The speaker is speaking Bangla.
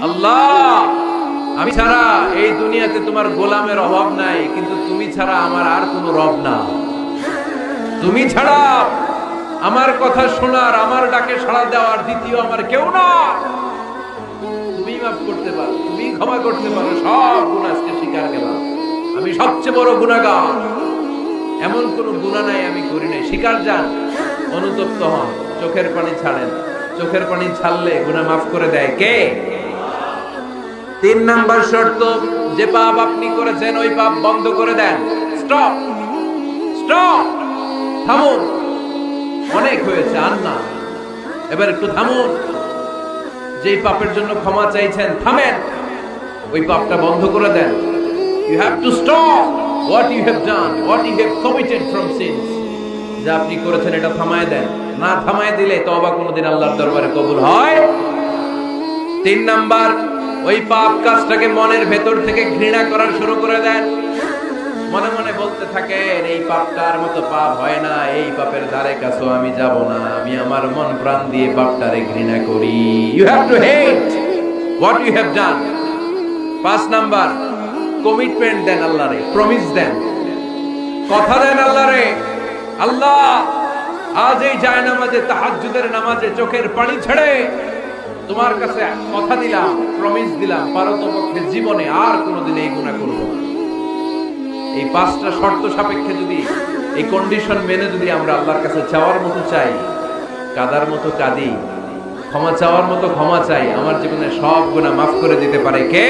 আল্লাহ, আমি ছাড়া এই দুনিয়াতে তোমার গোলামের অভাব নাই, কিন্তু তুমি ছাড়া আমার আর কোনো রব না। তুমি ছাড়া আমার কথা শোনার, আমার ডাকে সাড়া দেওয়ার দ্বিতীয় আমার কেউ না। তুমি মাফ করতে পারো, তুমি ক্ষমা করতে পারো, সব গুনাহ আজকে স্বীকার গেলাম। আমি সবচেয়ে বড় গুনাহগার, এমন কোন গুনাহ নাই আমি করি নাই। স্বীকার যান, অনুতপ্ত হন, চোখের পানি ছাড়েন। চোখের পানি ছাড়লে গুনাহ মাফ করে দেয় কে? 3 নাম্বার শর্ত, যে পাপ আপনি করেছেন ওই পাপ বন্ধ করে দেন। স্টপ, স্টপ, থামুন, অনেক হয়েছে, আর না, এবার একটু থামুন। যেই পাপের জন্য ক্ষমা চাইছেন, থামেন, ওই পাপটা বন্ধ করে দেন। You have to stop what you have done, what you have committed from sins. যা আপনি করেছেন এটা থামায় দেন। না থামায় দিলে তওবা কোনোদিন আল্লাহর দরবারে কবুল হয়। 3 নাম্বার, ওই পাপ কাজটাকে মনের ভেতর থেকে ঘৃণা করা শুরু করে দেন। মনে মনে বলতে থাকেন, এই পাপটার মতো পাপ হয় না, এই পাপের ধারে কাছেও আমি যাব না, আমি আমার মন প্রাণ দিয়ে পাপটারে ঘৃণা করি। You have to hate what you have done. 5 number, commitment দেন আল্লাহরে, প্রমিস দেন, কথা দেন আল্লাহরে, আল্লাহ আজ এই জায়নামাজে, তাহাজ্জুদের নামাজে চোখের পানি ছেড়ে তোমার কাছে কথা দিলাম, প্রমিস দিলাম, পারতপক্ষে জীবনে আর কোনোদিন এই গুনাহ করব না। এই 5টা শর্ত সাপেক্ষে যদি, এই কন্ডিশন মেনে যদি আমরা আল্লাহর কাছে চাওয়ার মতো চাই, কাদার মতো কাঁদি, ক্ষমা চাওয়ার মতো ক্ষমা চাই, আমার জীবনে সব গুনাহ মাফ করে দিতে পারে কে?